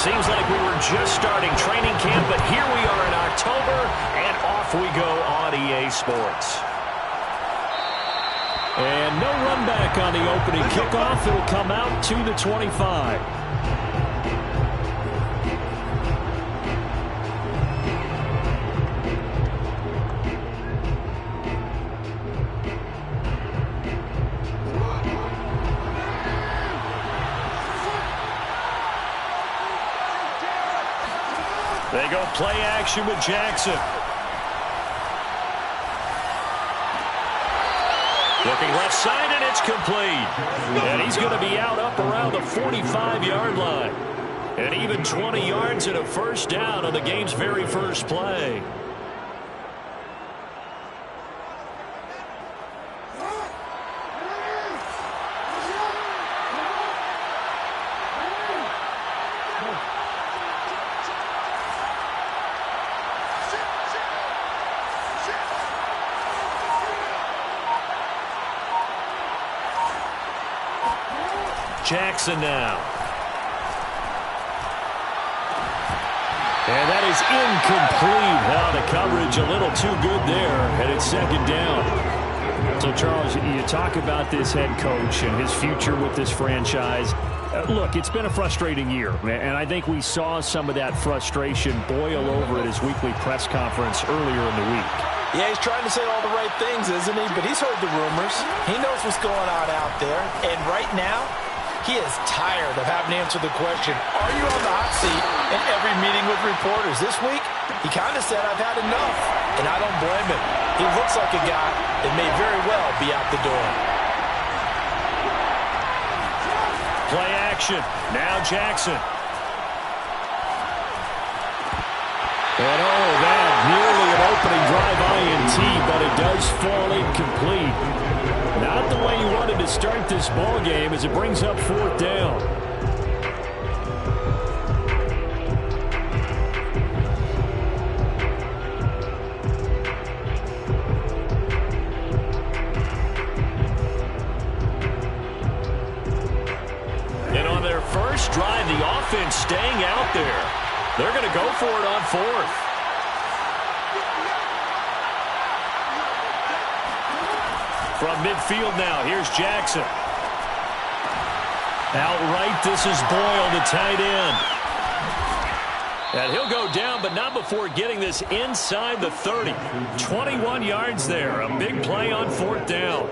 Seems like we were just starting training camp, but here we are in October, and off we go on EA Sports. And no run back on the opening kickoff. It'll come out to the 25. They go play action with Jackson. Looking left side, and it's complete. And he's going to be out up around the 45-yard line. And even 20 yards and a first down on the game's very first play. Jackson now. And that is incomplete. Now the coverage a little too good there, and it's second down. So, Charles, you talk about this head coach and his future with this franchise. Look, it's been a frustrating year, and I think we saw some of that frustration boil over at his weekly press conference earlier in the week. Yeah, he's trying to say all the right things, isn't he? But he's heard the rumors. He knows what's going on out there. And right now, he is tired of having to answer the question, are you on the hot seat in every meeting with reporters? This week, he kind of said, I've had enough. And I don't blame him. He looks like a guy that may very well be out the door. Play action. Now Jackson. And oh, that nearly an opening drive INT, but it does fall incomplete. Not the way you wanted to start this ball game as it brings up fourth down. And on their first drive, the offense staying out there. They're going to go for it on fourth. From midfield now, here's Jackson. Outright, this is Boyle, the tight end. And he'll go down, but not before getting this inside the 30. 21 yards there. A big play on fourth down.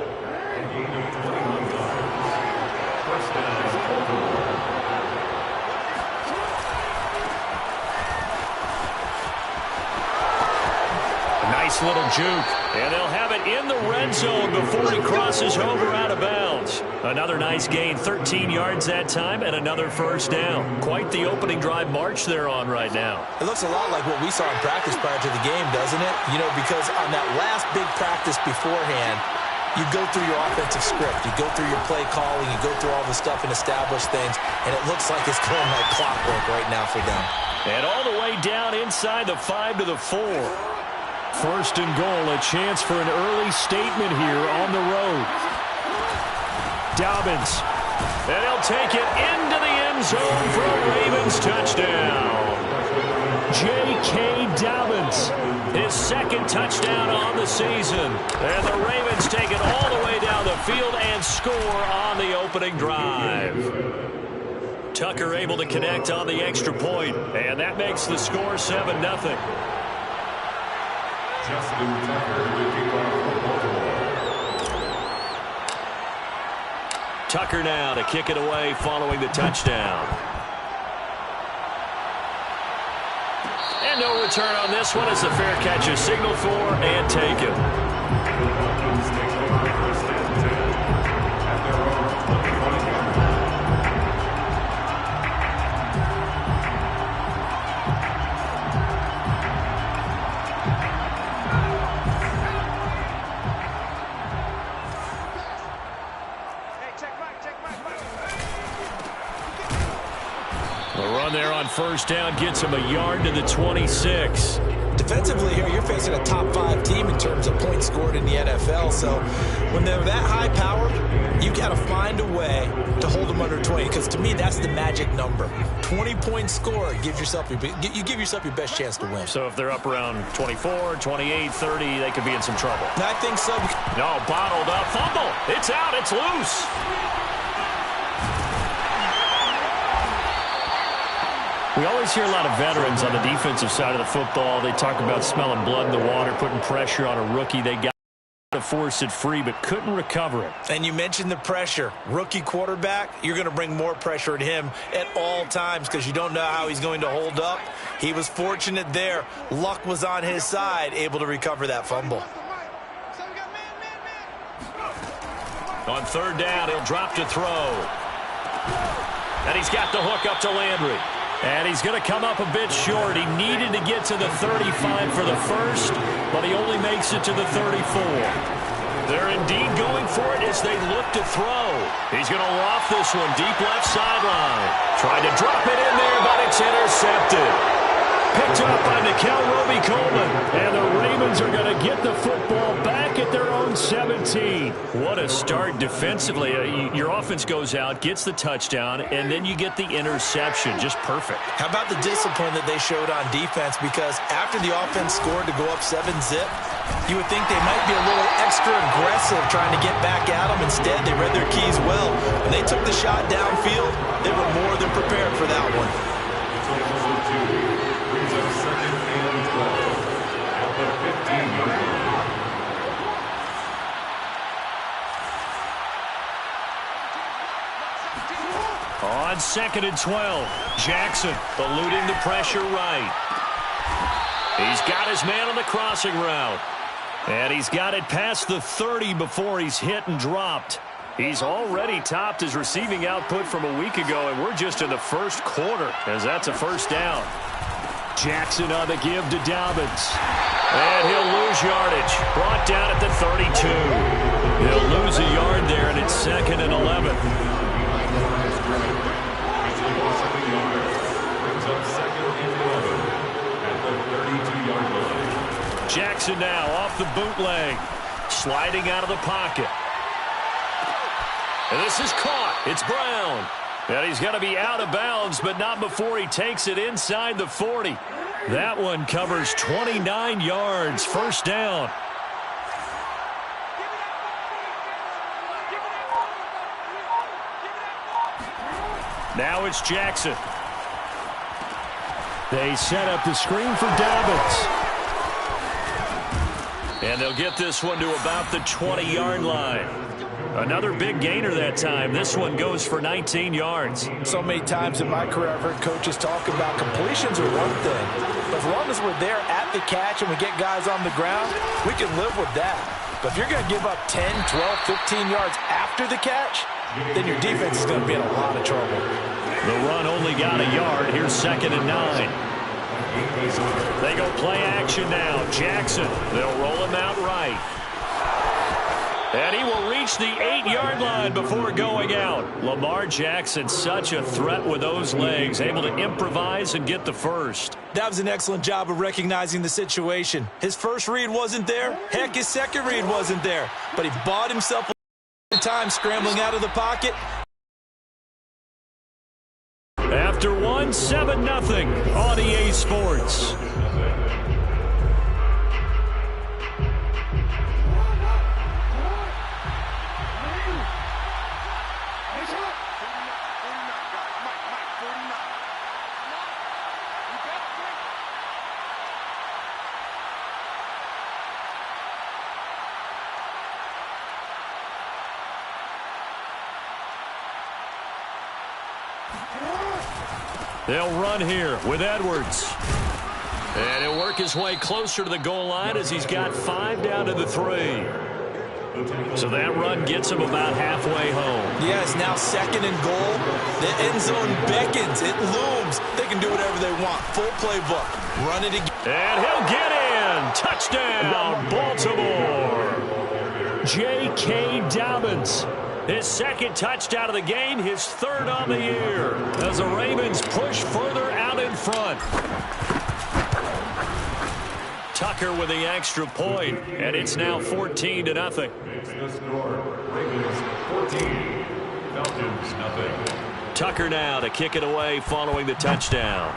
Nice little juke. And they'll have it in the red zone before he crosses over out of bounds. Another nice gain, 13 yards that time, and another first down. Quite the opening drive march they're on right now. It looks a lot like what we saw in practice prior to the game, doesn't it? You know, because on that last big practice beforehand, you go through your offensive script. You go through your play calling. You go through all the stuff and establish things. And it looks like it's going like clockwork right now for them. And all the way down inside the 5 to the 4. First and goal, a chance for an early statement here on the road. Dobbins. And he'll take it into the end zone for a Ravens touchdown. J.K. Dobbins. His second touchdown on the season. And the Ravens take it all the way down the field and score on the opening drive. Tucker able to connect on the extra point, and that makes the score 7-0. Justin Tucker will kick off for Baltimore. Tucker now to kick it away following the touchdown. And no return on this one as the fair catch is signaled for and taken. The run there on first down gets him a yard to the 26. defensively here, you're facing a top-5 team in terms of points scored in the NFL. So when they're that high-powered, you got to find a way to hold them under 20, because to me, that's the magic number. 20 points scored gives yourself you give yourself your best chance to win. So if they're up around 24, 28, 30, they could be in some trouble. I think so. No, bottled up. Fumble. It's out. It's loose. We always hear a lot of veterans on the defensive side of the football. They talk about smelling blood in the water, putting pressure on a rookie. They got to force it free, but couldn't recover it. And you mentioned the pressure. Rookie quarterback, you're going to bring more pressure at him at all times because you don't know how he's going to hold up. He was fortunate there. Luck was on his side, able to recover that fumble. On third down, he'll drop to throw. And he's got the hook up to Landry. And he's going to come up a bit short. He needed to get to the 35 for the first, but he only makes it to the 34. They're indeed going for it as they look to throw. He's going to loft this one deep left sideline. Tried to drop it in there, but it's intercepted. Picked up by Nikel Roby-Coleman. And the Ravens are going to get the football back at their own 17. What a start defensively. Your offense goes out, gets the touchdown, and then you get the interception. Just perfect. How about the discipline that they showed on defense? Because after the offense scored to go up 7-zip, you would think they might be a little extra aggressive trying to get back at them. Instead, they read their keys well. When they took the shot downfield, they were more than prepared for that one. On 2nd and 12, Jackson eluding the pressure right. He's got his man on the crossing route. And he's got it past the 30 before he's hit and dropped. He's already topped his receiving output from a week ago, and we're just in the first quarter as that's a first down. Jackson on the give to Dobbins. And he'll lose yardage. Brought down at the 32. He'll lose a yard there, and it's 2nd and 11. Jackson now off the bootleg. Sliding out of the pocket. And this is caught. It's Brown. And he's going to be out of bounds, but not before he takes it inside the 40. That one covers 29 yards. First down. Now it's Jackson. They set up the screen for Dobbins. And they'll get this one to about the 20-yard line. Another big gainer that time. This one goes for 19 yards. So many times in my career, I've heard coaches talk about completions are one thing. But as long as we're there at the catch and we get guys on the ground, we can live with that. But if you're going to give up 10, 12, 15 yards after the catch, then your defense is going to be in a lot of trouble. The run only got a yard. Here's 2nd and 9. They go play action now. Jackson, they'll roll him out right. And he will reach the 8-yard line before going out. Lamar Jackson, such a threat with those legs, able to improvise and get the first. That was an excellent job of recognizing the situation. His first read wasn't there. Heck, his second read wasn't there. But he bought himself a time scrambling out of the pocket. After one, 7-0 on EA Sports. They'll run here with Edwards. And he'll work his way closer to the goal line as he's got 5 down to the 3. So that run gets him about halfway home. Yes, now 2nd and goal. The end zone beckons. It looms. They can do whatever they want. Full playbook. Run it again. And he'll get in. Touchdown, Baltimore. J.K. Dobbins. His 2nd touchdown of the game, his 3rd on the year, as the Ravens push further out in front. Tucker with the extra point, and it's now 14-0. Makes the score. Ravens 14, Falcons nothing. Tucker now to kick it away following the touchdown.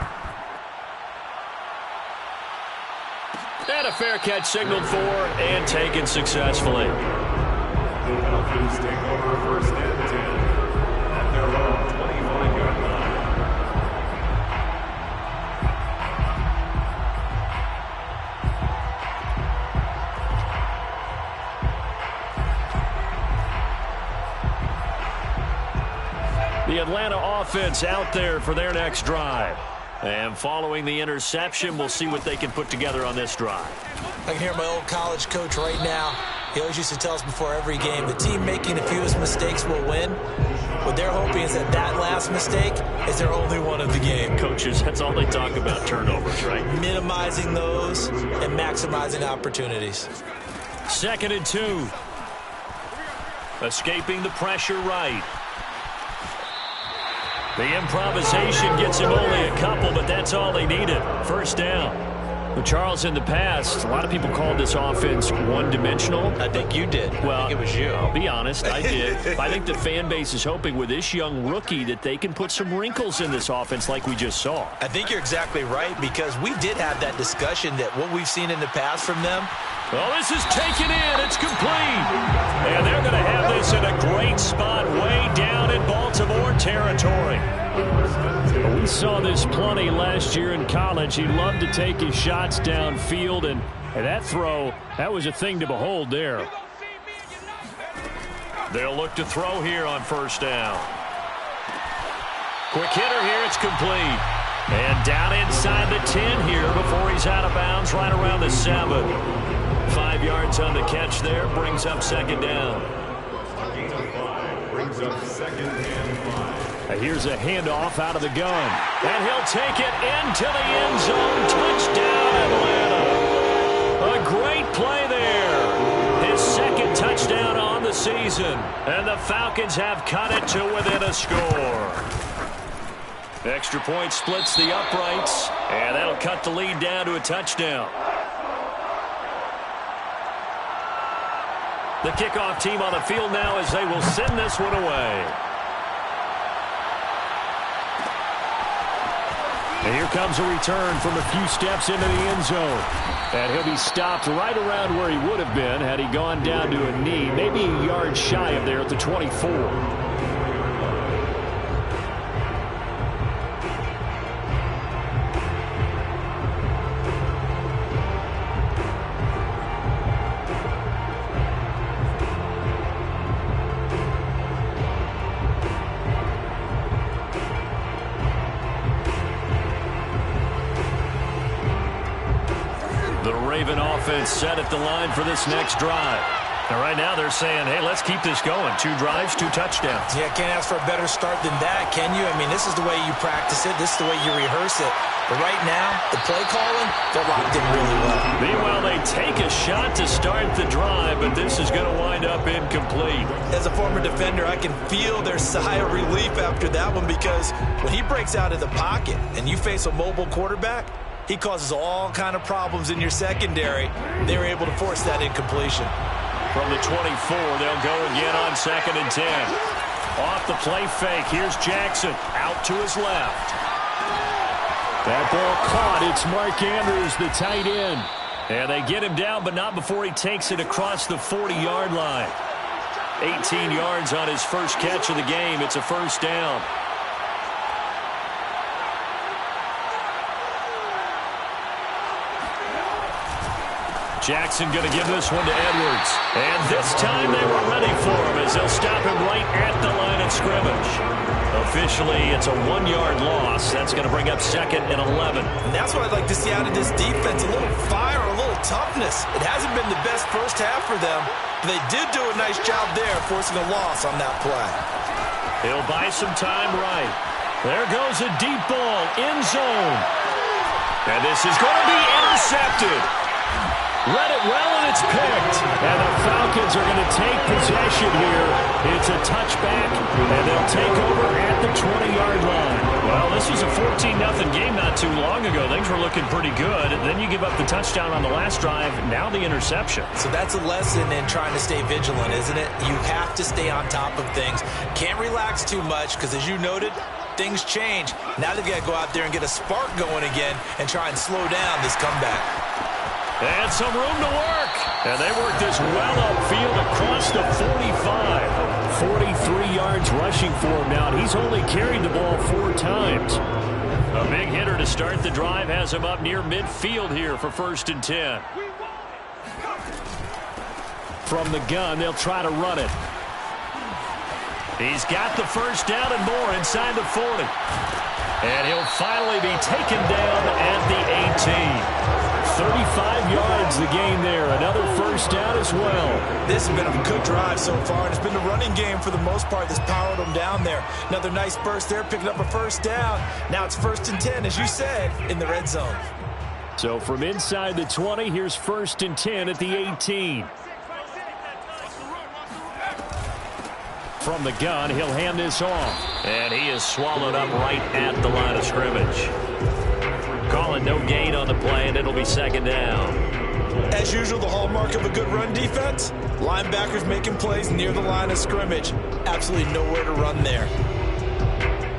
And a fair catch signaled for and taken successfully. The Falcons take over first and 10 at their own 25-yard line. The Atlanta offense out there for their next drive. And following the interception, we'll see what they can put together on this drive. I can hear my old college coach right now. He always used to tell us before every game, the team making the fewest mistakes will win. What they're hoping is that that last mistake is their only one of the game. Coaches, that's all they talk about, turnovers, right? Minimizing those and maximizing opportunities. 2nd and 2. Escaping the pressure right. The improvisation gets him only a couple, but that's all they needed. First down. Well, Charles, in the past, a lot of people called this offense one-dimensional. I think you did. Well, I think it was you. I'll be honest, I did. I think the fan base is hoping with this young rookie that they can put some wrinkles in this offense like we just saw. I think you're exactly right, because we did have that discussion that what we've seen in the past from them. Well, this is taken in. It's complete. And they're going to have this in a great spot way down in Baltimore territory. We saw this plenty last year in college. He loved to take his shots downfield, and that throw, that was a thing to behold there. They'll look to throw here on first down. Quick hitter here. It's complete. And down inside the 10 here before he's out of bounds right around the 7. 5 yards on the catch there, brings up 2nd down. Gain of 5 brings up 2nd and 5. Here's a handoff out of the gun. And he'll take it into the end zone. Touchdown, Atlanta. A great play there. His 2nd touchdown on the season. And the Falcons have cut it to within a score. Extra point splits the uprights. And that'll cut the lead down to a touchdown. The kickoff team on the field now as they will send this one away. And here comes a return from a few steps into the end zone. And he'll be stopped right around where he would have been had he gone down to a knee, maybe a yard shy of there at the 24. Offense set at the line for this next drive. And right now they're saying, hey, let's keep this going. 2 drives, 2 touchdowns. Yeah, can't ask for a better start than that, can you? I mean, this is the way you practice it. This is the way you rehearse it. But right now, the play calling, they're locked in really well. Meanwhile, they take a shot to start the drive, but this is going to wind up incomplete. As a former defender, I can feel their sigh of relief after that one, because when he breaks out of the pocket and you face a mobile quarterback, he causes all kind of problems in your secondary. They were able to force that incompletion. From the 24, they'll go again on 2nd and 10. Off the play fake, here's Jackson out to his left. That ball caught. It's Mark Andrews, the tight end. And they get him down, but not before he takes it across the 40-yard line. 18 yards on his first catch of the game. It's a first down. Jackson going to give this one to Edwards. And this time they were ready for him as they'll stop him right at the line of scrimmage. Officially, it's a 1-yard loss. That's going to bring up 2nd and 11. And that's what I'd like to see out of this defense, a little fire, a little toughness. It hasn't been the best first half for them, but they did do a nice job there forcing a loss on that play. He'll buy some time right. There goes a deep ball, end zone. And this is going to be intercepted. Read it well, and it's picked. And the Falcons are going to take possession here. It's a touchback, and they'll take over at the 20-yard line. Well, this was a 14-0 game not too long ago. Things were looking pretty good. Then you give up the touchdown on the last drive. Now the interception. So that's a lesson in trying to stay vigilant, isn't it? You have to stay on top of things. Can't relax too much because, as you noted, things change. Now they've got to go out there and get a spark going again and try and slow down this comeback. And some room to work. And they work this well upfield across the 45. 43 yards rushing for him now. And he's only carried the ball 4 times. A big hitter to start the drive has him up near midfield here for 1st and 10. From the gun, they'll try to run it. He's got the first down and more inside the 40. And he'll finally be taken down at the 18. 35 yards the gain there. Another first down as well. This has been a good drive so far, and it's been the running game for the most part that's powered them down there. Another nice burst there, picking up a first down. Now it's 1st and 10, as you said, in the red zone. So from inside the 20, here's 1st and 10 at the 18. From the gun, he'll hand this off. And he is swallowed up right at the line of scrimmage. Calling no gain on the play, and it'll be 2nd down. As usual, the hallmark of a good run defense, linebackers making plays near the line of scrimmage. Absolutely nowhere to run there.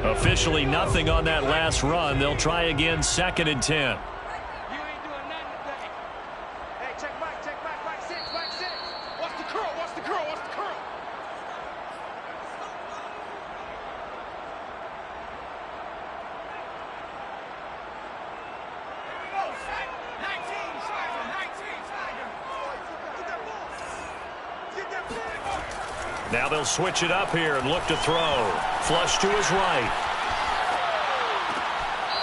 Officially nothing on that last run. They'll try again, 2nd and 10. Now they'll switch it up here and look to throw. Flush to his right.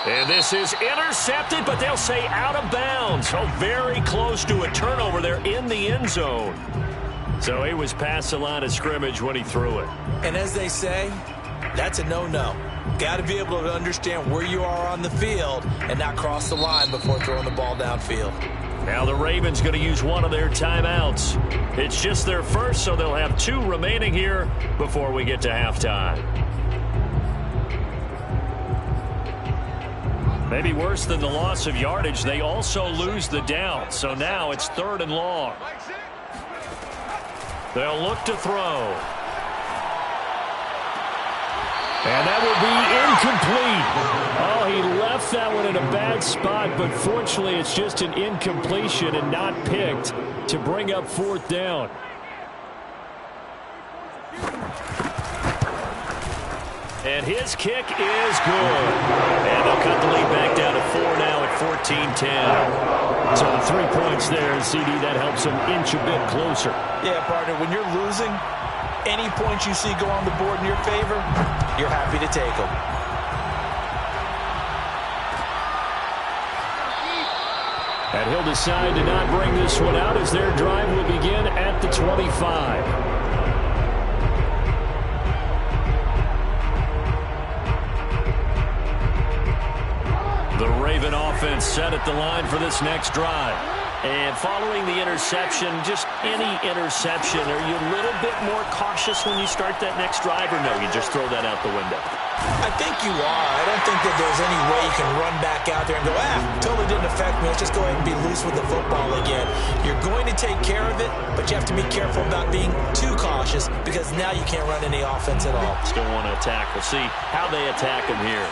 And this is intercepted, but they'll say out of bounds. So very close to a turnover there in the end zone. So he was past the line of scrimmage when he threw it. And as they say, that's a no-no. Got to be able to understand where you are on the field and not cross the line before throwing the ball downfield. Now the Ravens going to use one of their timeouts. It's just their first, so they'll have 2 remaining here before we get to halftime. Maybe worse than the loss of yardage, they also lose the down. So now it's 3rd and long. They'll look to throw. And that will be incomplete. Oh, he left that one in a bad spot, but fortunately it's just an incompletion and not picked to bring up 4th down. And his kick is good. And they'll cut the lead back down to 4 now at 14-10. So the 3 points there, CD, that helps them inch a bit closer. Yeah, partner, when you're losing, any points you see go on the board in your favor, you're happy to take them. And he'll decide to not bring this one out as their drive will begin at the 25. The Raven offense set at the line for this next drive. And following the interception, just any interception, are you a little bit more cautious when you start that next drive, or no, you just throw that out the window? I think you are. I don't think that there's any way you can run back out there and go, totally didn't affect me. Let's just go ahead and be loose with the football again. You're going to take care of it, but you have to be careful about being too cautious because now you can't run any offense at all. Still want to attack. We'll see how they attack him here.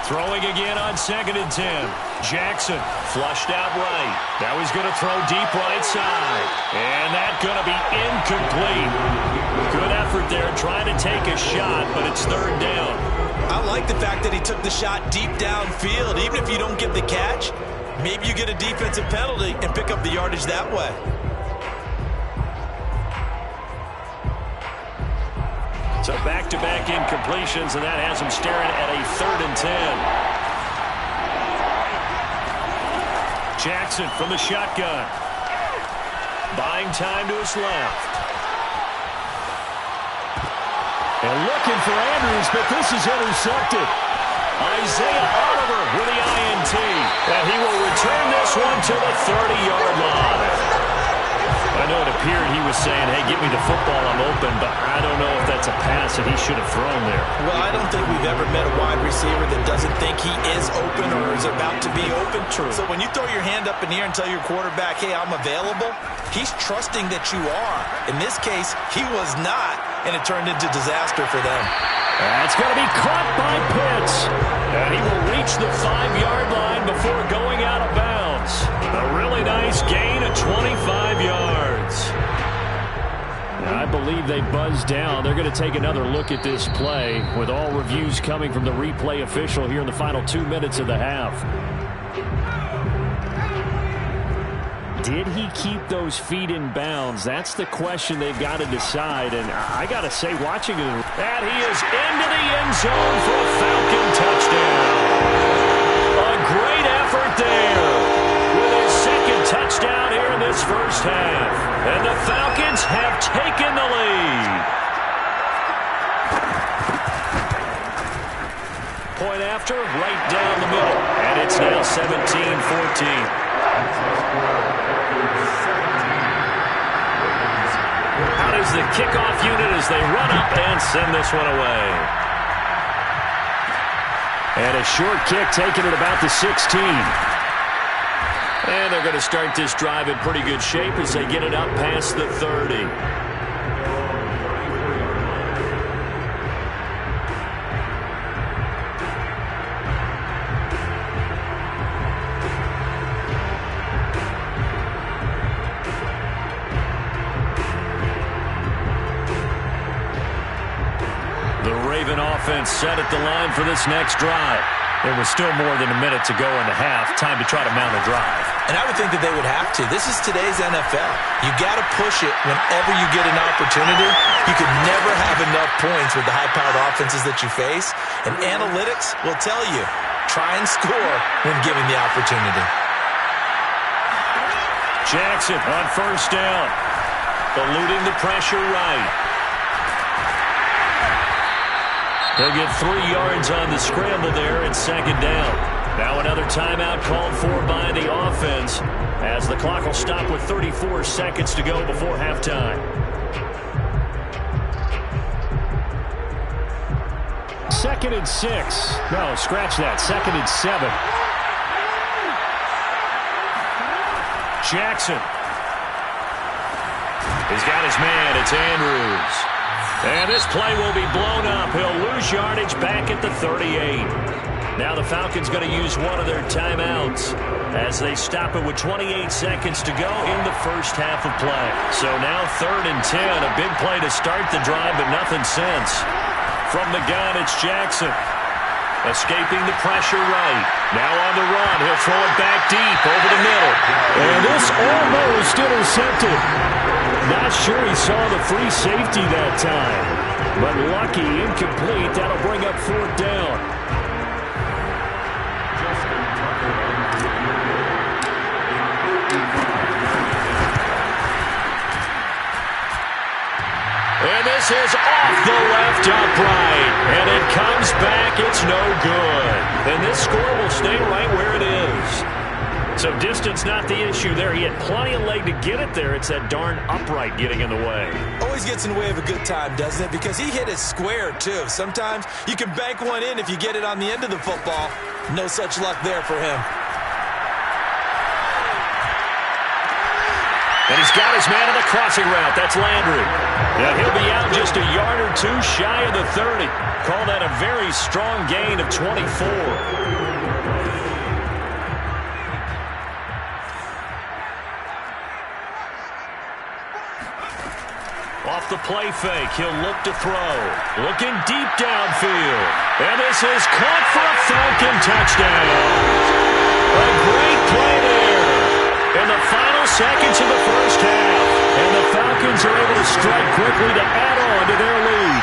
Throwing again on 2nd and 10. Jackson flushed out right. Now he's going to throw deep right side. And that's going to be incomplete. Good effort there trying to take a shot, but it's 3rd down. I like the fact that he took the shot deep downfield. Even if you don't get the catch, maybe you get a defensive penalty and pick up the yardage that way. So back-to-back incompletions, and that has him staring at a 3rd and 10. Jackson from the shotgun. Buying time to his left. And looking for Andrews, but this is intercepted. Isaiah Oliver with the INT. And he will return this one to the 30-yard line. I know it appeared he was saying, hey, give me the football, I'm open, but I don't know if that's a pass that he should have thrown there. Well, I don't think we've ever met a wide receiver that doesn't think he is open or is about to be open. True. So when you throw your hand up in the air and tell your quarterback, hey, I'm available, he's trusting that you are. In this case, he was not, and it turned into disaster for them. That's going to be caught by Pitts. And he will reach the 5-yard line before going out of bounds. A really nice gain of 25 yards. Now, I believe they buzzed down. They're going to take another look at this play with all reviews coming from the replay official here in the final 2 minutes of the half. Did he keep those feet in bounds? That's the question they've got to decide. And I got to say, watching it, that he is into the end zone for a Falcon touchdown. A great effort there with his second touchdown here in this first half. And the Falcons have taken the lead. Point after, right down the middle. And it's now 17-14. Out is the kickoff unit as they run up and send this one away. And a short kick taken at about the 16. And they're going to start this drive in pretty good shape as they get it up past the 30. Offense set at the line for this next drive. There was still more than a minute to go in the half. Time to try to mount a drive. And I would think that they would have to. This is today's NFL. You got to push it whenever you get an opportunity. You could never have enough points with the high-powered offenses that you face. And analytics will tell you, try and score when given the opportunity. Jackson on first down. Eluding the pressure right. He'll get 3 yards on the scramble there at second down. Now another timeout called for by the offense as the clock will stop with 34 seconds to go before halftime. Second and 6. No, scratch that. Second and 7. Jackson. He's got his man. It's Andrews. And this play will be blown up. He'll lose yardage back at the 38. Now the Falcons going to use one of their timeouts as they stop it with 28 seconds to go in the first half of play. So now 3rd and 10. A big play to start the drive, but nothing since. From the gun, it's Jackson. Escaping the pressure right. Now on the run. He'll throw it back deep over the middle. And this almost intercepted. Not sure he saw the free safety that time. But lucky, incomplete. That'll bring up 4th down. And this is off the left upright. And it comes back. It's no good. And this score will stay right where it is. So distance not the issue there. He had plenty of leg to get it there. It's that darn upright getting in the way. Always gets in the way of a good time, doesn't it? Because he hit it square, too. Sometimes you can bank one in if you get it on the end of the football. No such luck there for him. And he's got his man on the crossing route. That's Landry. Now he'll be out just a yard or two shy of the 30. Call that a very strong gain of 24. Off the play fake, he'll look to throw. Looking deep downfield. And this is caught for a Falcon touchdown. A great play there in the final seconds of the first half. And the Falcons are able to strike quickly to add on to their lead.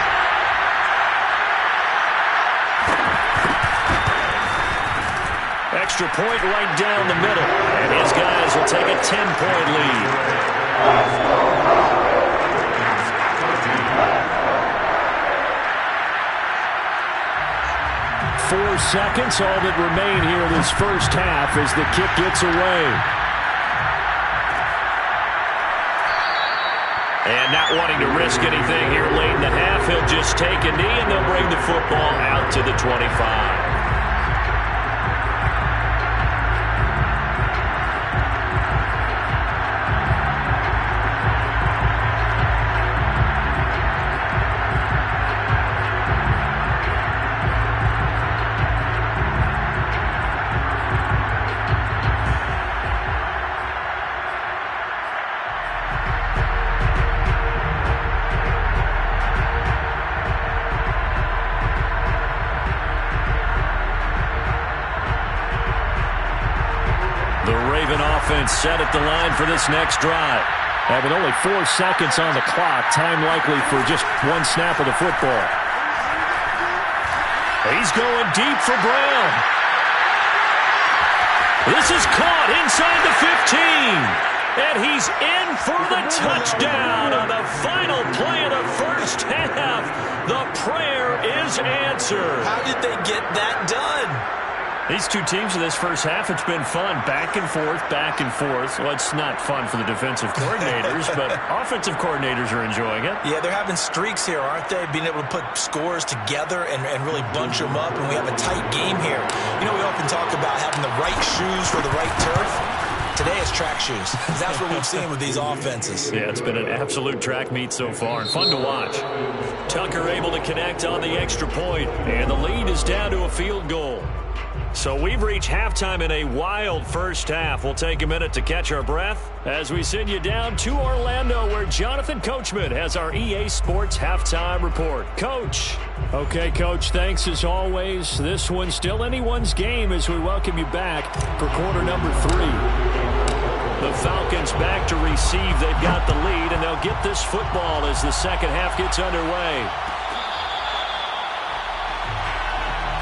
Extra point right down the middle. And his guys will take a 10-point lead. 4 seconds, all that remain here in this first half as the kick gets away. And not wanting to risk anything here late in the half, he'll just take a knee, and they'll bring the football out to the 25. Set at the line for this next drive. Having only 4 seconds on the clock, time likely for just one snap of the football. He's going deep for Brown. This is caught inside the 15. And he's in for the touchdown on the final play of the first half. The prayer is answered. How did they get that done? These two teams in this first half, it's been fun. Back and forth, back and forth. Well, it's not fun for the defensive coordinators, but offensive coordinators are enjoying it. Yeah, they're having streaks here, aren't they? Being able to put scores together and really bunch them up, and we have a tight game here. You know, we often talk about having the right shoes for the right turf. Today it's track shoes. That's what we've seen with these offenses. Yeah, it's been an absolute track meet so far and fun to watch. Tucker able to connect on the extra point, and the lead is down to a field goal. So we've reached halftime in a wild first half. We'll take a minute to catch our breath as we send you down to Orlando, where Jonathan Coachman has our EA Sports Halftime Report. Coach. Okay, Coach, thanks as always. This one's still anyone's game as we welcome you back for quarter number 3. The Falcons back to receive. They've got the lead, and they'll get this football as the second half gets underway.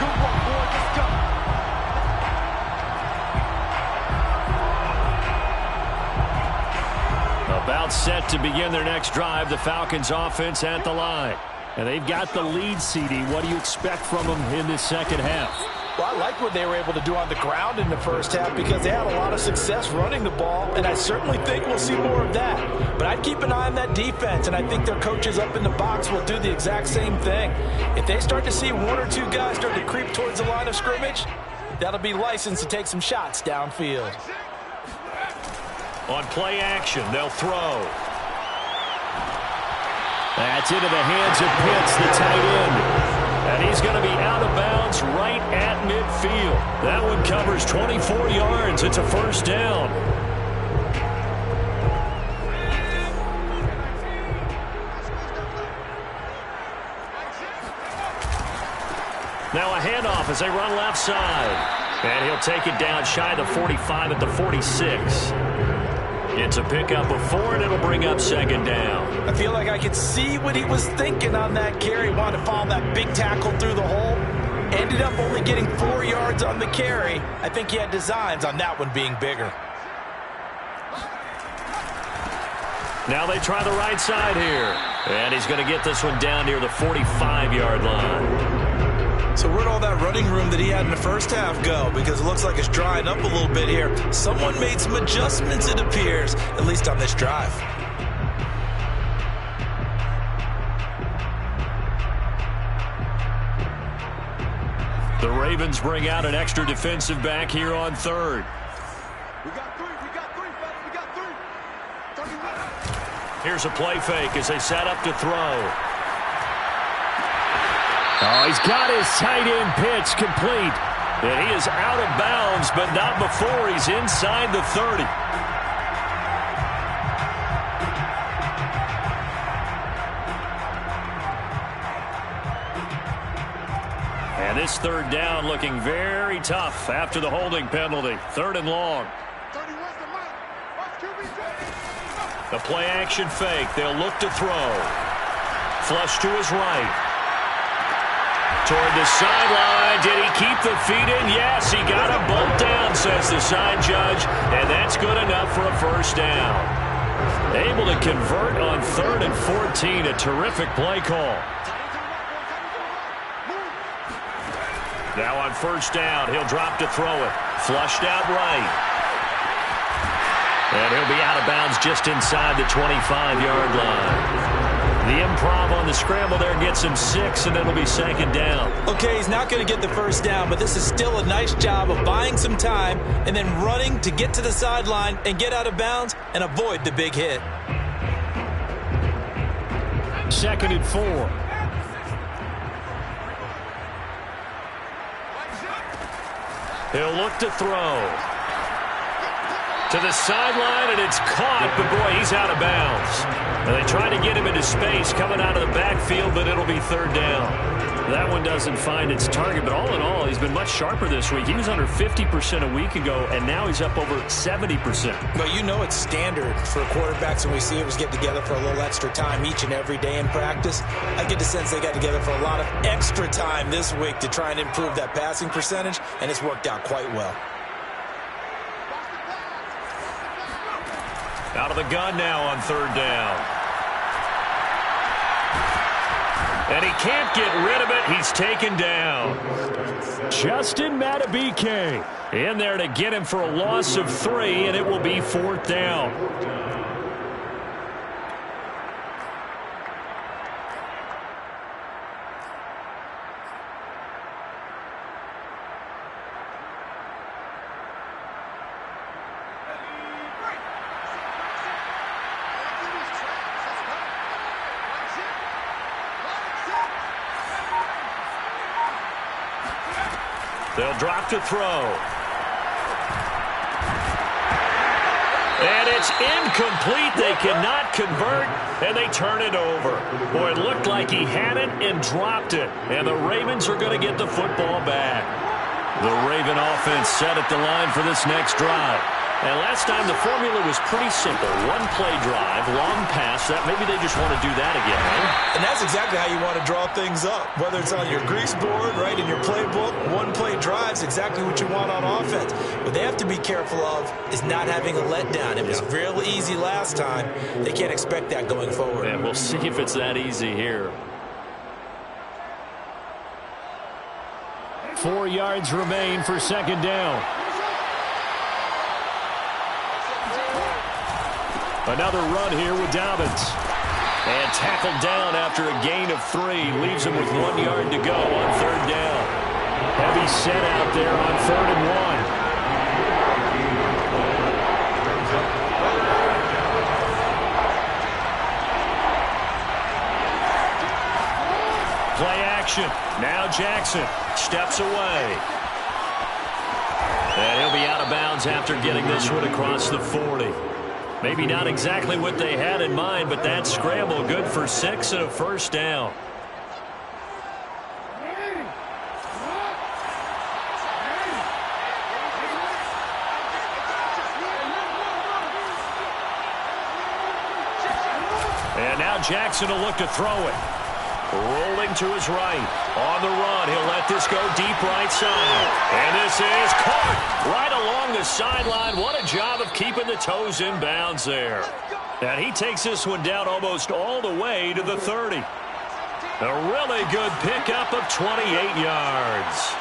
Good work, boy. Let's go. About set to begin their next drive, the Falcons offense at the line. And they've got the lead, CD. What do you expect from them in this second half? Well, I like what they were able to do on the ground in the first half because they had a lot of success running the ball, and I certainly think we'll see more of that. But I'd keep an eye on that defense, and I think their coaches up in the box will do the exact same thing. If they start to see 1 or 2 guys start to creep towards the line of scrimmage, that'll be licensed to take some shots downfield. On play action, they'll throw. That's into the hands of Pitts, the tight end. And he's going to be out of bounds right at midfield. That one covers 24 yards. It's a first down. Now a handoff as they run left side. And he'll take it down shy of the 45 at the 46. It's a pickup of 4, and it'll bring up second down. I feel like I could see what he was thinking on that carry. Wanted to follow that big tackle through the hole. Ended up only getting 4 yards on the carry. I think he had designs on that one being bigger. Now they try the right side here. And he's going to get this one down near the 45-yard line. So where'd all that running room that he had in the first half go? Because it looks like it's drying up a little bit here. Someone made some adjustments, it appears, at least on this drive. The Ravens bring out an extra defensive back here on third. We got 3, fellas. We got 3. 31. Here's a play fake as they set up to throw. Oh, he's got his tight end pitch complete. And he is out of bounds, but not before he's inside the 30. And this third down looking very tough after the holding penalty. 3rd and long. The play action fake. They'll look to throw. Flush to his right. Toward the sideline. Did he keep the feet in? Yes, he got a bolt down, says the side judge. And that's good enough for a first down. Able to convert on 3rd and 14. A terrific play call. Now on first down, he'll drop to throw it. Flushed out right. And he'll be out of bounds just inside the 25-yard line. The improv on the scramble there gets him 6, and it'll be second down. Okay, he's not going to get the first down, but this is still a nice job of buying some time and then running to get to the sideline and get out of bounds and avoid the big hit. 2nd and 4. He'll look to throw. To the sideline, and it's caught, but boy, he's out of bounds. And they try to get him into space coming out of the backfield, but it'll be third down. That one doesn't find its target, but all in all, he's been much sharper this week. He was under 50% a week ago, and now he's up over 70%. But you know it's standard for quarterbacks and receivers get together for a little extra time each and every day in practice. I get the sense they got together for a lot of extra time this week to try and improve that passing percentage, and it's worked out quite well. Out of the gun now on third down. And he can't get rid of it. He's taken down. Justin Madubuike In there to get him for a loss of 3, and it will be 4th down. They'll drop to throw. And it's incomplete. They cannot convert, and they turn it over. Boy, it looked like he had it and dropped it. And the Ravens are going to get the football back. The Raven offense set at the line for this next drive. And last time the formula was pretty simple. One-play drive, long pass. That maybe they just want to do that again, right? And that's exactly how you want to draw things up. Whether it's on your grease board, right, in your playbook, one-play drive's exactly what you want on offense. What they have to be careful of is not having a letdown. It was real easy last time. They can't expect that going forward. And we'll see if it's that easy here. 4 yards remain for second down. Another run here with Dobbins. And tackled down after a gain of 3. Leaves him with 1 yard to go on third down. Heavy set out there on 3rd and 1. Play action. Now Jackson steps away. And he'll be out of bounds after getting this one across the 40. Maybe not exactly what they had in mind, but that scramble good for 6 and a first down. And now Jackson will look to throw it. Rolling to his right. On the run, he'll let this go deep right side. And this is caught right along the sideline. What a job of keeping the toes in bounds there. And he takes this one down almost all the way to the 30. A really good pickup of 28 yards.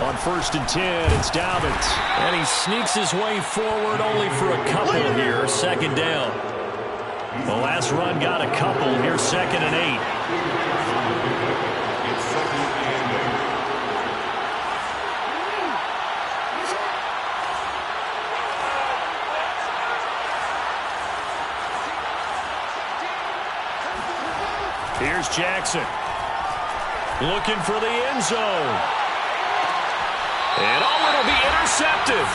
On 1st and 10, it's Dobbins. And he sneaks his way forward only for a couple here. Second down. The last run got a couple. Here's 2nd and 8. Here's Jackson. Looking for the end zone. And it'll be intercepted.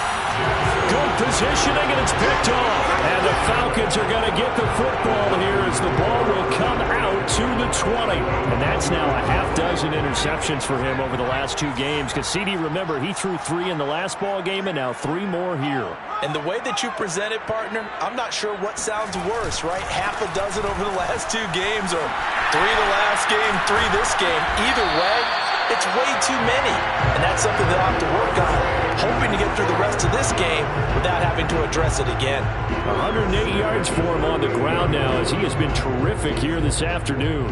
Good positioning, and it's picked off. And the Falcons are going to get the football here as the ball will come out to the 20. And that's now a half dozen interceptions for him over the last 2 games. Because CD, remember, he threw 3 in the last ball game and now 3 more here. And the way that you present it, partner, I'm not sure what sounds worse, right? Half a dozen over the last 2 games or 3 the last game, 3 this game. Either way, it's way too many, and that's something they'll have to work on, hoping to get through the rest of this game without having to address it again. 108 yards for him on the ground now as he has been terrific here this afternoon.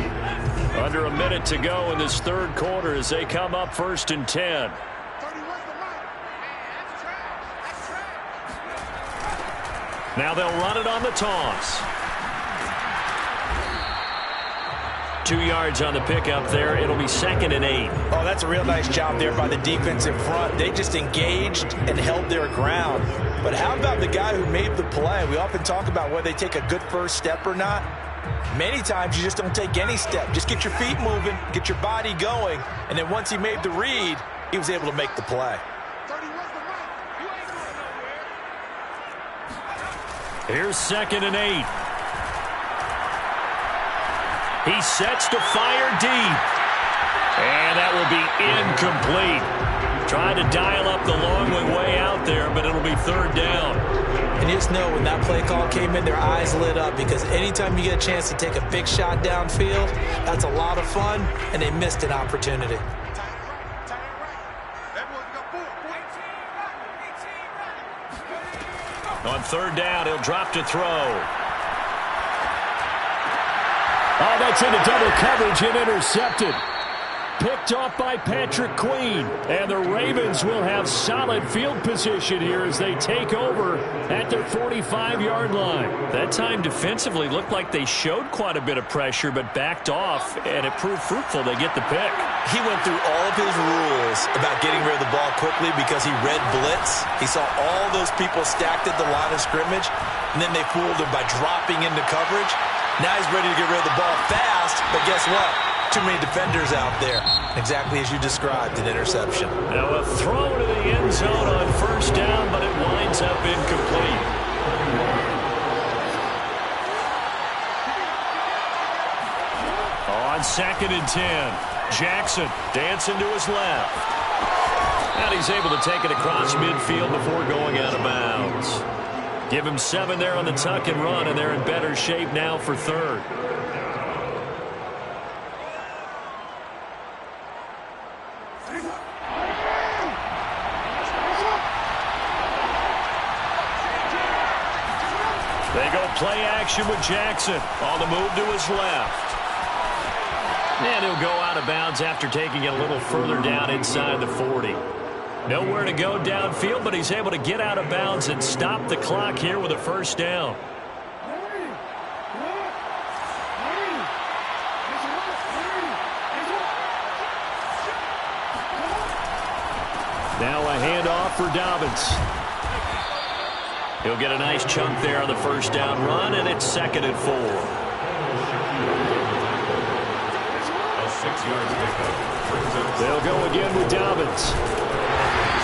Under a minute to go in this third quarter as they come up 1st and 10. Now they'll run it on the toss. 2 yards on the pickup there. It'll be 2nd and 8. Oh, that's a real nice job there by the defensive front. They just engaged and held their ground. But how about the guy who made the play? We often talk about whether they take a good first step or not. Many times you just don't take any step. Just get your feet moving, get your body going, and then once he made the read, he was able to make the play. Here's 2nd and 8. He sets to fire deep. And that will be incomplete. Trying to dial up the long way out there, but it'll be 3rd down. And you just know when that play call came in, their eyes lit up, because anytime you get a chance to take a big shot downfield, that's a lot of fun, and they missed an opportunity. On 3rd down, he'll drop to throw. Oh, that's into double coverage and intercepted. Picked off by Patrick Queen. And the Ravens will have solid field position here as they take over at their 45-yard line. That time defensively looked like they showed quite a bit of pressure but backed off, and it proved fruitful. They get the pick. He went through all of his rules about getting rid of the ball quickly because he read blitz. He saw all those people stacked at the line of scrimmage, and then they fooled him by dropping into coverage. Now he's ready to get rid of the ball fast, but guess what? Too many defenders out there. Exactly as you described, an interception. Now a throw to the end zone on 1st down, but it winds up incomplete. On 2nd and 10, Jackson dancing to his left. And he's able to take it across midfield before going out of bounds. Give him 7 there on the tuck and run, and they're in better shape now for 3rd. They go play action with Jackson on the move to his left. And he'll go out of bounds after taking it a little further down inside the 40. Nowhere to go downfield, but he's able to get out of bounds and stop the clock here with a 1st down. Now a handoff for Dobbins. He'll get a nice chunk there on the 1st down run, and it's 2nd and 4. A 6-yard pickup. They'll go again with Dobbins.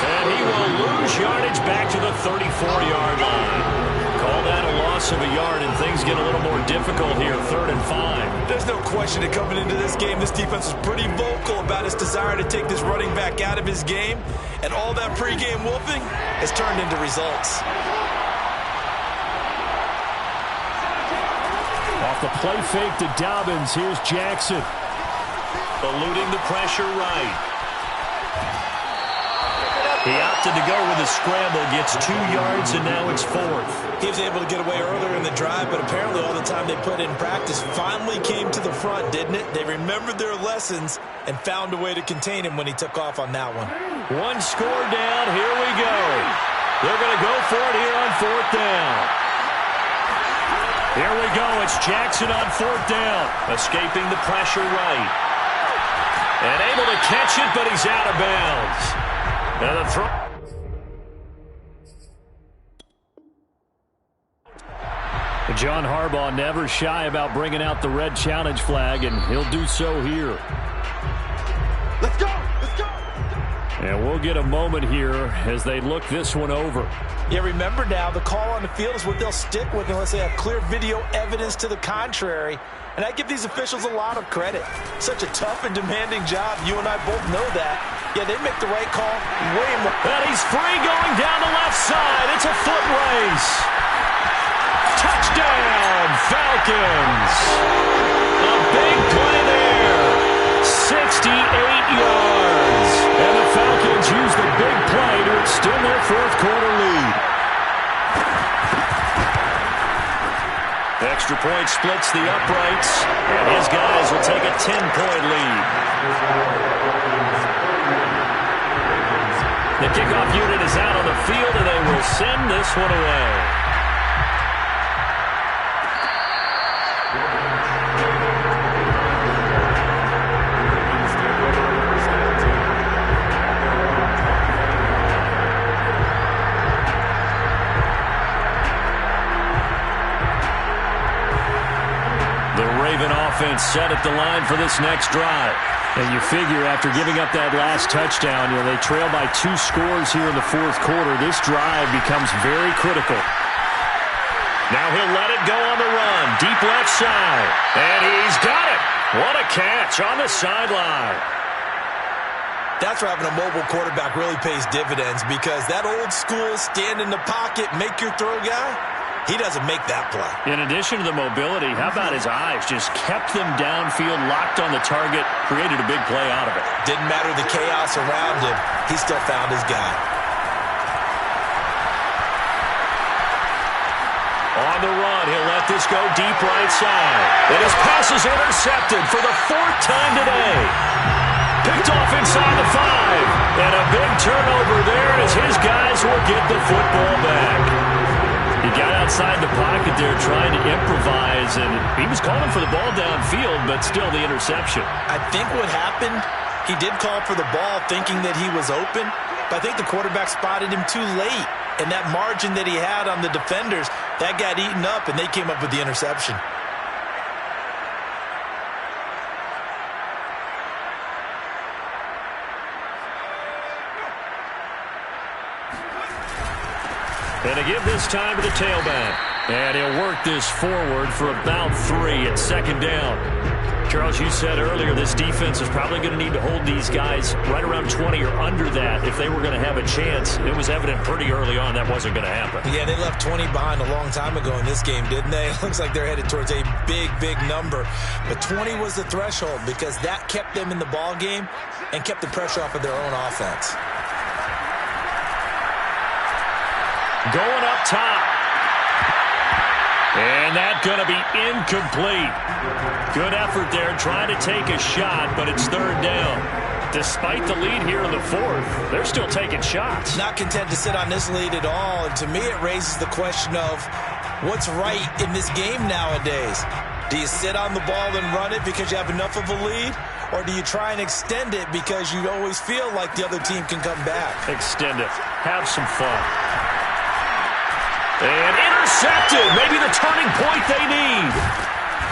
And he will lose yardage back to the 34-yard line. Call that a loss of a yard, and things get a little more difficult here, 3rd and 5. There's no question that coming into this game, this defense was pretty vocal about its desire to take this running back out of his game, and all that pregame whooping has turned into results. Off the play fake to Dobbins, here's Jackson. Eluding the pressure right. He opted to go with a scramble, gets 2 yards, and now it's 4th. He was able to get away earlier in the drive, but apparently all the time they put in practice finally came to the front, didn't it? They remembered their lessons and found a way to contain him when he took off on that one. 1 score down. Here we go. They're going to go for it here on 4th down. Here we go. It's Jackson on 4th down. Escaping the pressure right. And able to catch it, but he's out of bounds. And the throw. John Harbaugh never shy about bringing out the red challenge flag, and he'll do so here. Let's go! Let's go! And we'll get a moment here as they look this one over. Yeah, remember now, the call on the field is what they'll stick with unless they have clear video evidence to the contrary. And I give these officials a lot of credit. Such a tough and demanding job. You and I both know that. Yeah, they make the right call way more. And he's free going down the left side. It's a foot race. Touchdown, Falcons. A big play there. 68 yards. And the Falcons use the big play to extend their 4th quarter lead. Extra point splits the uprights, and his guys will take a 10-point lead. The kickoff unit is out on the field, and they will send this one away. Raven offense set at the line for this next drive. And you figure after giving up that last touchdown, they trail by 2 scores here in the fourth quarter. This drive becomes very critical. Now he'll let it go on the run. Deep left side. And he's got it. What a catch on the sideline. That's where having a mobile quarterback really pays dividends, because that old school stand in the pocket, make your throw guy, he doesn't make that play. In addition to the mobility, how about his eyes? Just kept them downfield, locked on the target, created a big play out of it. Didn't matter the chaos around him. He still found his guy. On the run, he'll let this go deep right side. And his pass is intercepted for the 4th time today. Picked off inside the 5. And a big turnover there as his guys will get the football back. He got outside the pocket there trying to improvise, and he was calling for the ball downfield, but still the interception. I think what happened, he did call for the ball thinking that he was open, but I think the quarterback spotted him too late. And that margin that he had on the defenders, that got eaten up, and they came up with the interception. And to give this time to the tailback. And he'll work this forward for about 3 at 2nd down. Charles, you said earlier this defense is probably going to need to hold these guys right around 20 or under that if they were going to have a chance. It was evident pretty early on that wasn't going to happen. Yeah, they left 20 behind a long time ago in this game, didn't they? It looks like they're headed towards a big, big number. But 20 was the threshold because that kept them in the ball game and kept the pressure off of their own offense. Going up top. And that's going to be incomplete. Good effort there trying to take a shot, but it's 3rd down. Despite the lead here in the 4th, they're still taking shots. Not content to sit on this lead at all. And to me, it raises the question of what's right in this game nowadays. Do you sit on the ball and run it because you have enough of a lead? Or do you try and extend it because you always feel like the other team can come back? Extend it. Have some fun. And intercepted. Maybe the turning point they need.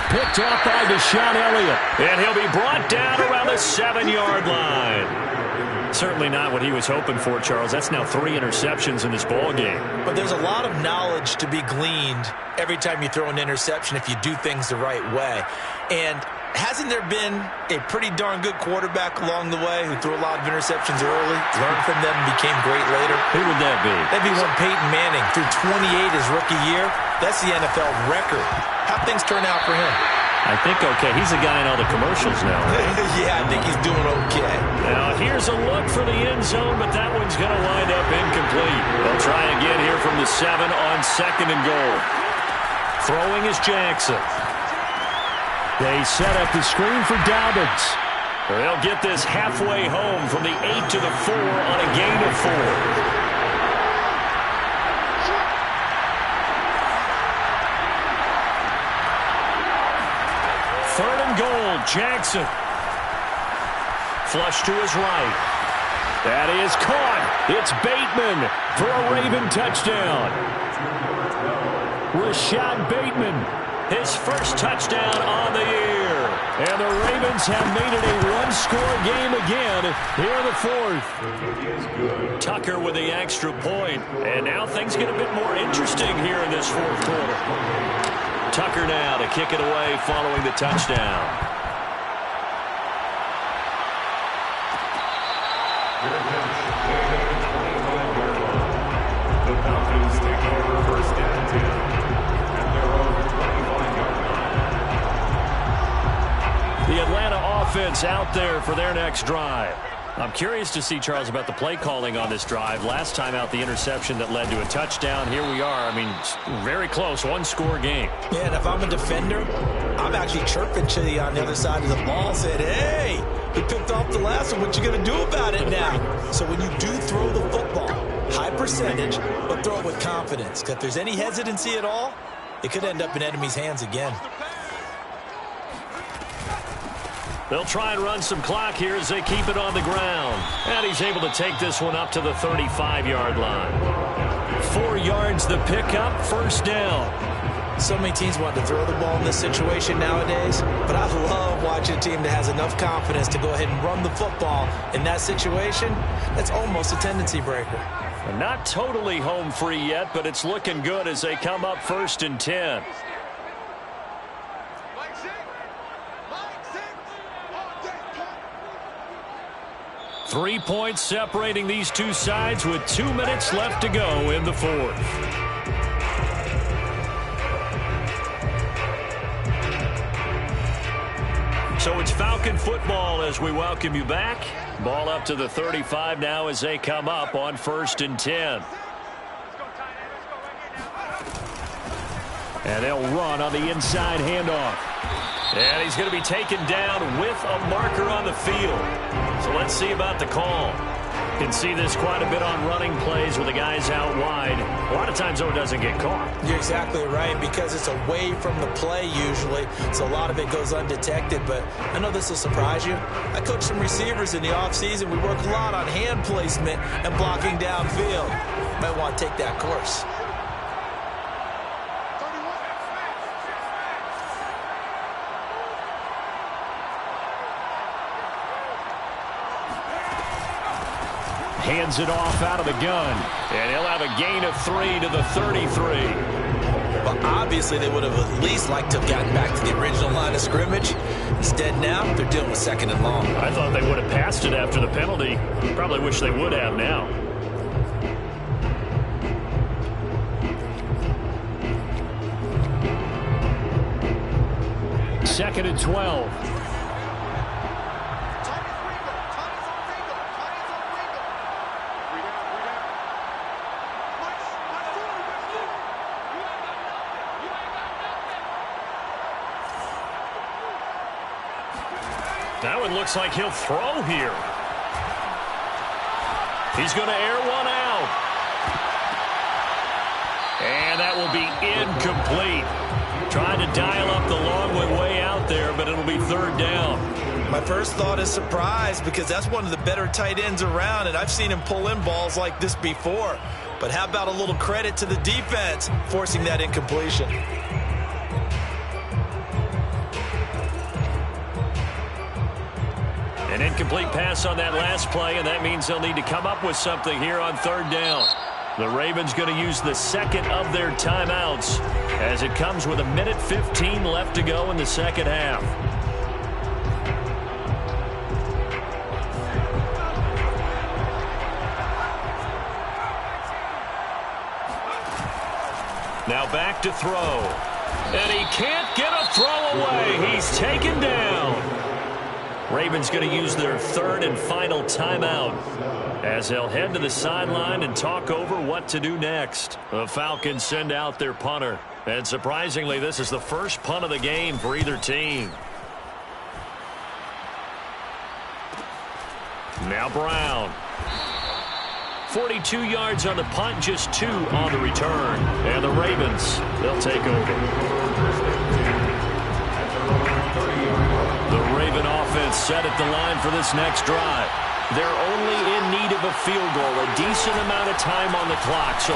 Picked off by Deshaun Elliott. And he'll be brought down around the 7-yard line. Certainly not what he was hoping for, Charles. That's now 3 interceptions in this ball game. But there's a lot of knowledge to be gleaned every time you throw an interception if you do things the right way. And hasn't there been a pretty darn good quarterback along the way who threw a lot of interceptions early, learned from them, and became great later? Who would that be? That'd be one Peyton Manning. Threw 28 his rookie year. That's the NFL record. How'd things turn out for him? I think okay. He's a guy in all the commercials now. Yeah, I think he's doing okay. Now here's a look for the end zone, but that one's going to wind up incomplete. They'll try again here from the 7 on 2nd and goal. Throwing is Jackson. They set up the screen for Dobbins. They'll get this halfway home from the 8 to the 4 on a gain of 4. Third and goal, Jackson. Flush to his right. That is caught. It's Bateman for a Raven touchdown. Rashad Bateman, his first touchdown on the year. And the Ravens have made it a one-score game again here in the 4th. Tucker with the extra point. And now things get a bit more interesting here in this 4th quarter. Tucker now to kick it away following the touchdown. The Falcons take over 1st and 10 at their own 25-yard line. The Atlanta offense out there for their next drive. I'm curious to see, Charles, about the play calling on this drive. Last time out, the interception that led to a touchdown. Here we are. I mean, very close, one-score game. Yeah, and if I'm a defender, I'm actually chirping to you on the other side of the ball, saying, hey, he picked off the last one. What you going to do about it now? So when you do throw the football, high percentage, but throw it with confidence. Because if there's any hesitancy at all, it could end up in enemy's hands again. They'll try and run some clock here as they keep it on the ground. And he's able to take this one up to the 35-yard line. 4 yards the pickup, 1st down. So many teams want to throw the ball in this situation nowadays, but I love watching a team that has enough confidence to go ahead and run the football in that situation. That's almost a tendency breaker. Not totally home free yet, but it's looking good as they come up 1st and 10. Three points separating these two sides with 2 minutes left to go in the fourth. So it's Falcon football as we welcome you back. Ball up to the 35 now as they come up on 1st and 10. And they'll run on the inside handoff. And he's going to be taken down with a marker on the field. So let's see about the call. You can see this quite a bit on running plays with the guys out wide. A lot of times, though, it doesn't get caught. You're exactly right, because it's away from the play usually, so a lot of it goes undetected. But I know this will surprise you. I coach some receivers in the offseason. We work a lot on hand placement and blocking downfield. Might want to take that course. Hands it off out of the gun. And he'll have a gain of 3 to the 33. Well, obviously they would have at least liked to have gotten back to the original line of scrimmage. Instead now, they're dealing with 2nd and long. I thought they would have passed it after the penalty. Probably wish they would have now. Second and 12. Now it looks like he'll throw here. He's going to air one out. And that will be incomplete. Trying to dial up the long way out there, but it'll be 3rd down. My first thought is surprise, because that's one of the better tight ends around, and I've seen him pull in balls like this before. But how about a little credit to the defense forcing that incompletion? An incomplete pass on that last play, and that means they'll need to come up with something here on 3rd down. The Ravens going to use the second of their timeouts as it comes with 1:15 left to go in the second half. Now back to throw. And he can't get a throw away. He's taken down. Ravens going to use their 3rd and final timeout as they'll head to the sideline and talk over what to do next. The Falcons send out their punter. And surprisingly, this is the first punt of the game for either team. Now Brown. 42 yards on the punt, just 2 on the return. And the Ravens, they'll take over. The Raven offense set at the line for this next drive. They're only in need of a field goal, a decent amount of time on the clock. So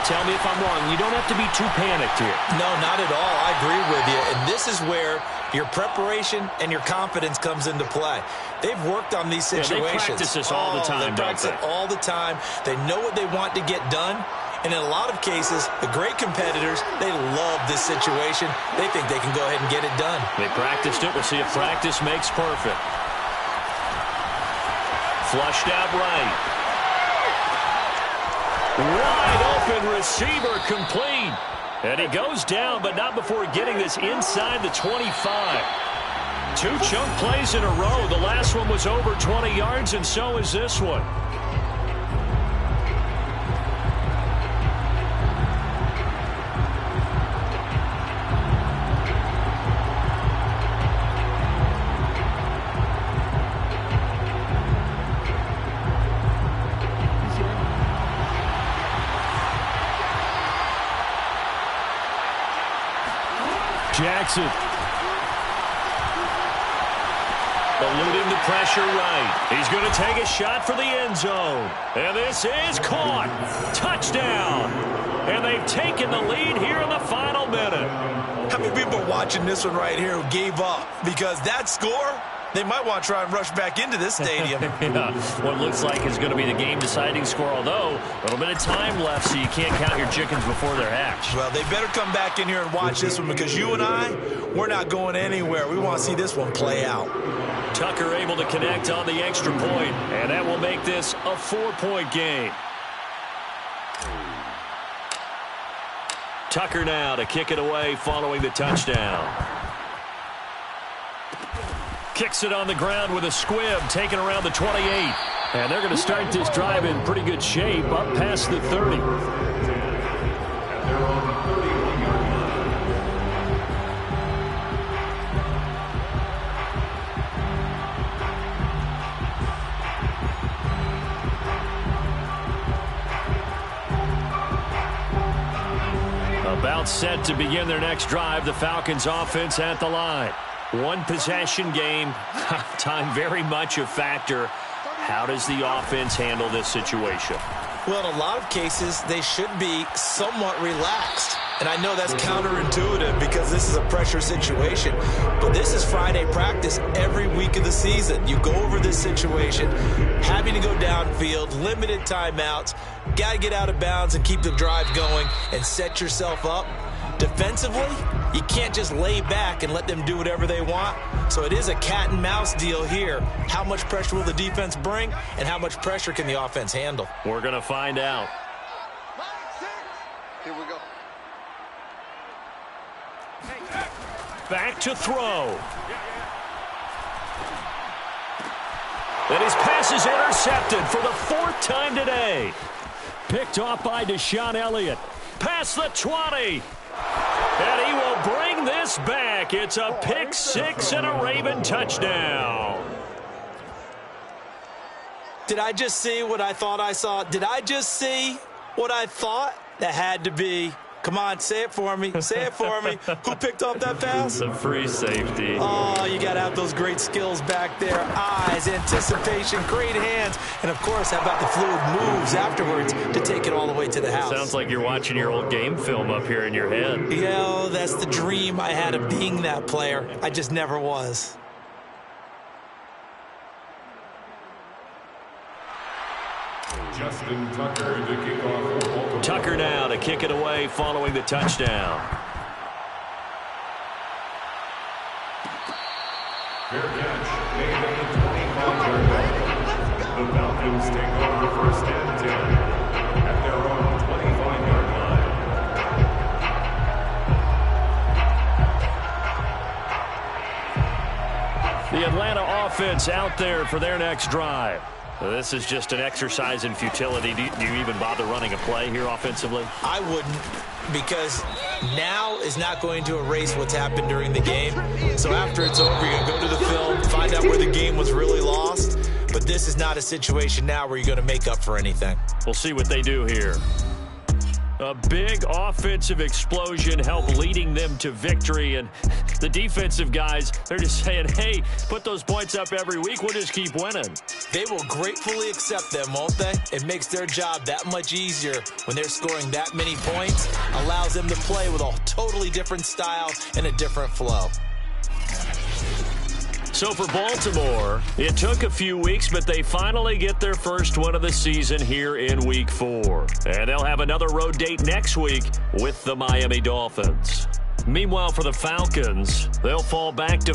tell me if I'm wrong. You don't have to be too panicked here. No, not at all. I agree with you. And this is where your preparation and your confidence comes into play. They've worked on these situations. They practice this all the time, They practice it all the time. They know what they want to get done. And in a lot of cases, the great competitors, they love this situation. They think they can go ahead and get it done. They practiced it. We'll see if practice makes perfect. Flushed out right. Wide open receiver complete. And he goes down, but not before getting this inside the 25. 2 chunk plays in a row. The last one was over 20 yards, and so is this one. Jackson. Eluding the pressure right. He's going to take a shot for the end zone. And this is caught. Touchdown. And they've taken the lead here in the final minute. How many people are watching this one right here who gave up? Because that score, they might want to try and rush back into this stadium. Yeah, what looks like is going to be the game-deciding score, although a little bit of time left, so you can't count your chickens before they're hatched. Well, they better come back in here and watch this one, because you and I, we're not going anywhere. We want to see this one play out. Tucker able to connect on the extra point, and that will make this a 4-point game. Tucker now to kick it away following the touchdown. Kicks it on the ground with a squib, taken around the 28. And they're going to start this drive in pretty good shape, up past the 30. About set to begin their next drive, the Falcons offense at the line. One possession game, time very much a factor. How does the offense handle this situation? Well, in a lot of cases, they should be somewhat relaxed. And I know that's counterintuitive because this is a pressure situation. But this is Friday practice every week of the season. You go over this situation, having to go downfield, limited timeouts, got to get out of bounds and keep the drive going and set yourself up. Defensively, you can't just lay back and let them do whatever they want. So it is a cat and mouse deal here. How much pressure will the defense bring, and how much pressure can the offense handle? We're going to find out. Here we go. Back to throw. And his pass is intercepted for the 4th time today. Picked off by Deshaun Elliott. Past the 20. And he will bring this back. It's a pick 6 and a Raven touchdown. Did I just see what I thought I saw? Did I just see what I thought? That had to be. Come on, say it for me. Say it for me. Who picked up that pass? It's a free safety. Oh, you got to have those great skills back there. Eyes, anticipation, great hands. And, of course, how about the fluid moves afterwards to take it all the way to the house? Sounds like you're watching your old game film up here in your head. Yeah, that's the dream I had of being that player. I just never was. Justin Tucker to kick off. Tucker now to kick it away following the touchdown. Fair catch. Made at the 25-yard line. The Falcons take over 1st and 10 at their own 25-yard line. The Atlanta offense out there for their next drive. This is just an exercise in futility. Do you even bother running a play here offensively? I wouldn't, because now is not going to erase what's happened during the game. So after it's over, you're going to go to the film, find out where the game was really lost. But this is not a situation now where you're going to make up for anything. We'll see what they do here. A big offensive explosion helped leading them to victory. And the defensive guys, they're just saying, hey, put those points up every week. We'll just keep winning. They will gratefully accept them, won't they? It makes their job that much easier when they're scoring that many points. Allows them to play with a totally different style and a different flow. So for Baltimore, it took a few weeks, but they finally get their first win of the season here in Week 4. And they'll have another road date next week with the Miami Dolphins. Meanwhile, for the Falcons, they'll fall back to